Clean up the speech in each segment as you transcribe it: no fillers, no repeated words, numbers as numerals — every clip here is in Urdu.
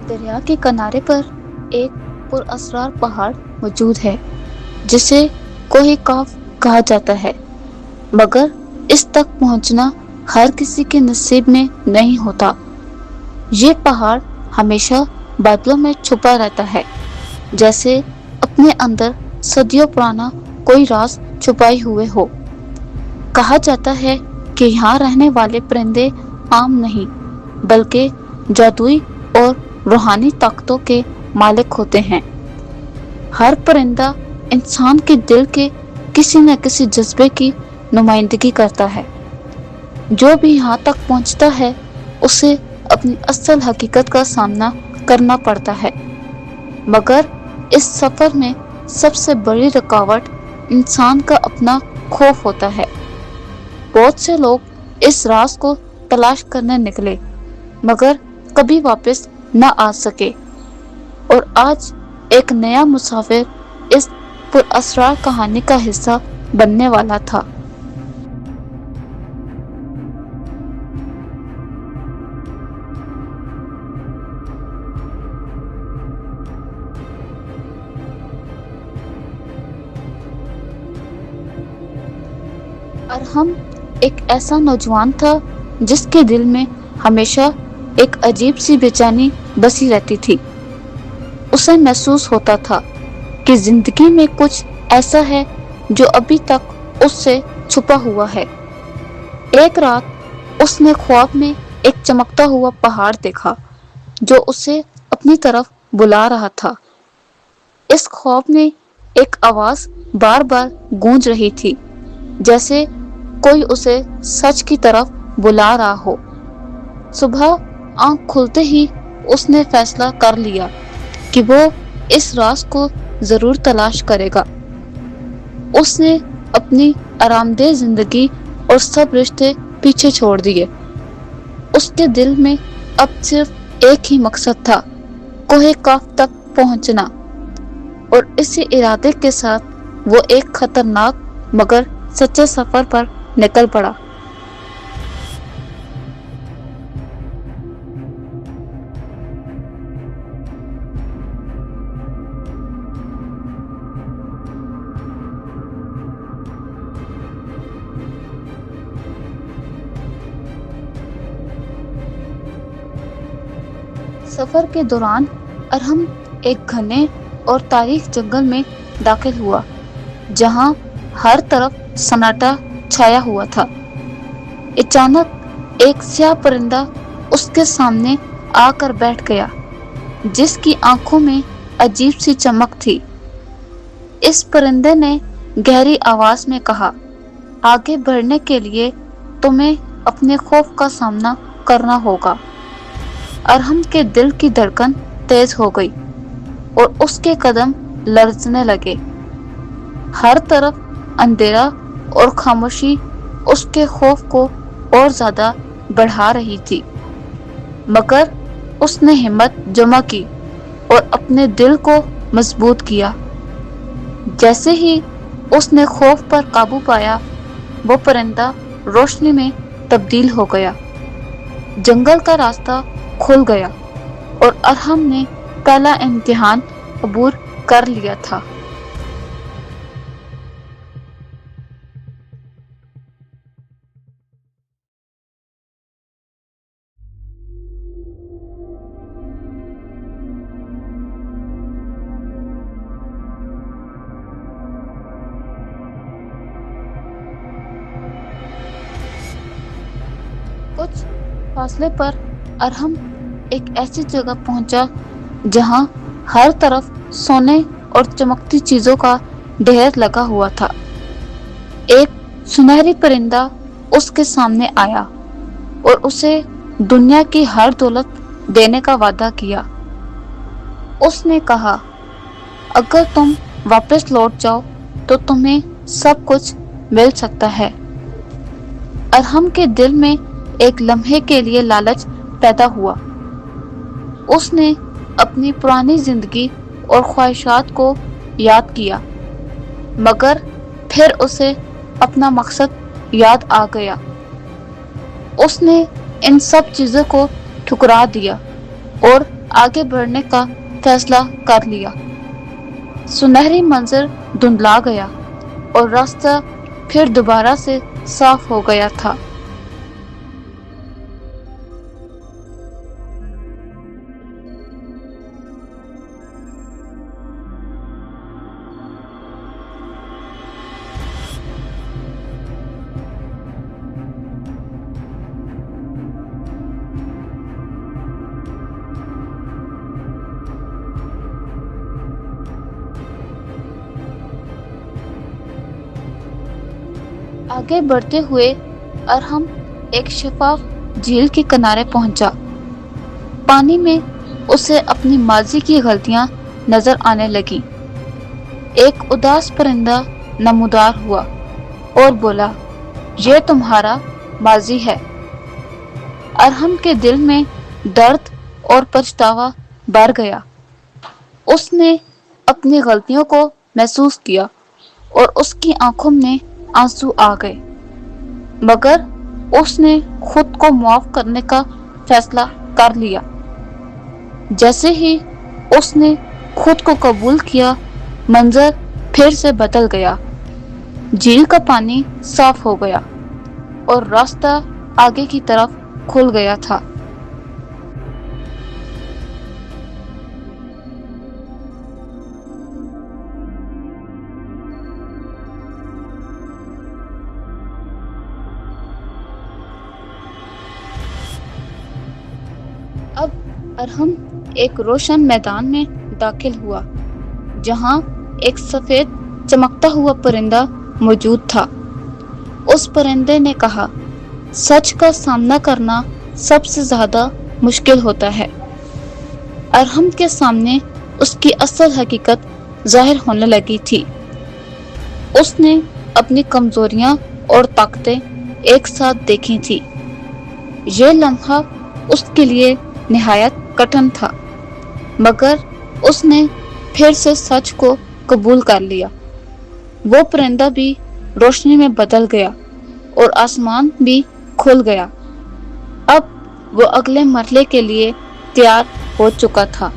دریا کے کنارے پر ایک پراسرار پہاڑ موجود ہے جسے کوہ کاف کہا جاتا ہے، مگر اس تک پہنچنا ہر کسی کے نصیب میں نہیں ہوتا۔ یہ پہاڑ ہمیشہ بادلوں میں چھپا رہتا ہے، جیسے اپنے اندر صدیوں پرانا کوئی راز چھپائے ہوئے ہو۔ کہا جاتا ہے کہ یہاں رہنے والے پرندے عام نہیں بلکہ جادوئی اور روحانی طاقتوں کے مالک ہوتے ہیں۔ ہر پرندہ انسان کے دل کے کسی نہ کسی جذبے کی نمائندگی کرتا ہے۔ جو بھی یہاں تک پہنچتا ہے اسے اپنی اصل حقیقت کا سامنا کرنا پڑتا ہے، مگر اس سفر میں سب سے بڑی رکاوٹ انسان کا اپنا خوف ہوتا ہے۔ بہت سے لوگ اس راز کو تلاش کرنے نکلے مگر کبھی واپس نہ آ سکے، اور آج ایک نیا مسافر اس پراسرار کہانی کا حصہ بننے والا تھا۔ ارحم ایک ایسا نوجوان تھا جس کے دل میں ہمیشہ ایک عجیب سی بے چینی بسی رہتی تھی۔ اسے محسوس ہوتا تھا کہ زندگی میں کچھ ایسا ہے جو ابھی تک اس سے چھپا ہوا ہے۔ ایک رات اس نے خواب میں ایک چمکتا ہوا پہاڑ دیکھا جو اسے اپنی طرف بلا رہا تھا۔ اس خواب میں ایک آواز بار بار گونج رہی تھی، جیسے کوئی اسے سچ کی طرف بلا رہا ہو۔ صبح آنکھ کھلتے ہی اس نے فیصلہ کر لیا کہ وہ اس راز کو ضرور تلاش کرے گا۔ اس نے اپنی آرام دہ زندگی اور سب رشتے پیچھے چھوڑ دیے۔ اس کے دل میں اب صرف ایک ہی مقصد تھا، کوہ کاف تک پہنچنا، اور اسی ارادے کے ساتھ وہ ایک خطرناک مگر سچے سفر پر نکل پڑا۔ سفر کے دوران ارحم ایک گھنے اور تاریک جنگل میں داخل ہوا جہاں ہر طرف سناٹا چھایا ہوا تھا۔ اچانک ایک سیاہ پرندہ اس کے سامنے آ کر بیٹھ گیا جس کی آنکھوں میں عجیب سی چمک تھی۔ اس پرندے نے گہری آواز میں کہا، آگے بڑھنے کے لیے تمہیں اپنے خوف کا سامنا کرنا ہوگا۔ ارحم کے دل کی دھڑکن تیز ہو گئی اور اس کے قدم لرزنے لگے۔ ہر طرف اندھیرا اور خاموشی اس کے خوف کو اور زیادہ بڑھا رہی تھی، مگر اس نے ہمت جمع کی اور اپنے دل کو مضبوط کیا۔ جیسے ہی اس نے خوف پر قابو پایا، وہ پرندہ روشنی میں تبدیل ہو گیا۔ جنگل کا راستہ کھل گیا اور ارحم نے پہلا امتحان عبور کر لیا تھا۔ کچھ فاصلے پر ارحم ایک ایسی جگہ پہنچا جہاں ہر طرف سونے اور چمکتی چیزوں کا ڈھیر لگا ہوا تھا۔ ایک سنہری پرندہ اس کے سامنے آیا اور اسے دنیا کی ہر دولت دینے کا وعدہ کیا۔ اس نے کہا، اگر تم واپس لوٹ جاؤ تو تمہیں سب کچھ مل سکتا ہے۔ ارحم کے دل میں ایک لمحے کے لیے لالچ پیدا ہوا۔ اس نے اپنی پرانی زندگی اور خواہشات کو یاد کیا، مگر پھر اسے اپنا مقصد یاد آ گیا۔ اس نے ان سب چیزوں کو ٹھکرا دیا اور آگے بڑھنے کا فیصلہ کر لیا۔ سنہری منظر دھندلا گیا اور راستہ پھر دوبارہ سے صاف ہو گیا تھا۔ آگے بڑھتے ہوئے ارہم ایک شفاف جھیل کے کنارے پہنچا۔ پانی میں اسے اپنی ماضی کی غلطیاں نظر آنے لگیں۔ ایک اداس پرندہ نمودار ہوا اور بولا، یہ تمہارا ماضی ہے۔ ارہم کے دل میں درد اور پچھتاوا بھر گیا۔ اس نے اپنی غلطیوں کو محسوس کیا اور اس کی آنکھوں میں آنسو آ گئے، مگر اس نے خود کو معاف کرنے کا فیصلہ کر لیا۔ جیسے ہی اس نے خود کو قبول کیا، منظر پھر سے بدل گیا۔ جھیل کا پانی صاف ہو گیا اور راستہ آگے کی طرف کھل گیا تھا۔ اب ارہم ایک روشن میدان میں داخل ہوا جہاں ایک سفید چمکتا ہوا پرندہ موجود تھا۔ اس پرندے نے کہا، سچ کا سامنا کرنا سب سے زیادہ مشکل ہوتا ہے۔ ارہم کے سامنے اس کی اصل حقیقت ظاہر ہونے لگی تھی۔ اس نے اپنی کمزوریاں اور طاقتیں ایک ساتھ دیکھی تھی۔ یہ لمحہ اس کے لیے نہایت کٹھن تھا، مگر اس نے پھر سے سچ کو قبول کر لیا۔ وہ پرندہ بھی روشنی میں بدل گیا اور آسمان بھی کھل گیا۔ اب وہ اگلے مرحلے کے لیے تیار ہو چکا تھا۔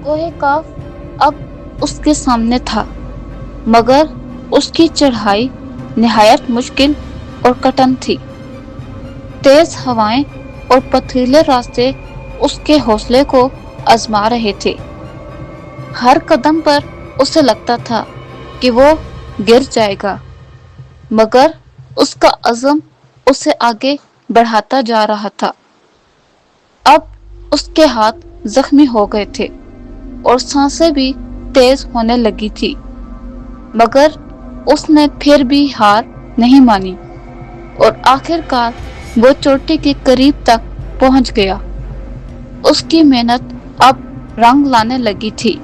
کوہ کاف اب اس کے سامنے تھا، مگر اس کی چڑھائی نہایت مشکل اور کٹھن تھی۔ تیز ہوائیں اور پتھریلے راستے اس کے حوصلے کو آزما رہے تھے۔ ہر قدم پر اسے لگتا تھا کہ وہ گر جائے گا، مگر اس کا عزم اسے آگے بڑھاتا جا رہا تھا۔ اب اس کے ہاتھ زخمی ہو گئے تھے اور سانسیں بھی تیز ہونے لگی تھی، مگر اس نے پھر بھی ہار نہیں مانی اور آخر کار وہ چوٹی کے قریب تک پہنچ گیا۔ اس کی محنت اب رنگ لانے لگی تھی۔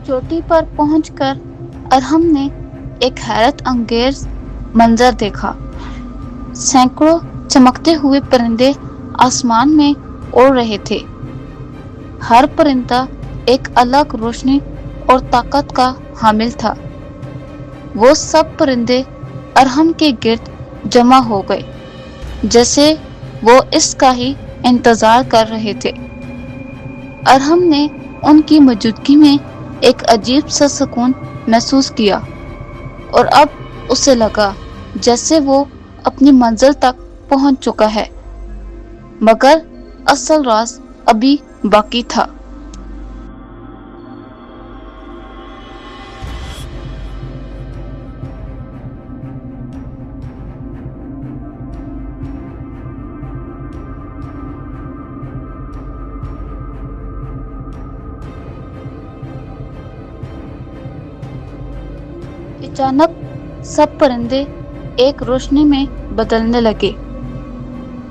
چوٹی پر پہنچ کر ارہم نے ایک حیرت انگیز منظر دیکھا۔ سینکڑوں چمکتے ہوئے پرندے آسمان میں اڑ رہے تھے۔ ہر پرندہ ایک الگ روشنی اور طاقت کا حامل تھا۔ وہ سب پرندے ارہم کے گرد جمع ہو گئے، جیسے وہ اس کا ہی انتظار کر رہے تھے۔ ارہم نے ان کی موجودگی میں ایک عجیب سا سکون محسوس کیا اور اب اسے لگا جیسے وہ اپنی منزل تک پہنچ چکا ہے، مگر اصل راز ابھی باقی تھا۔ اچانک سب پرندے ایک روشنی میں بدلنے لگے۔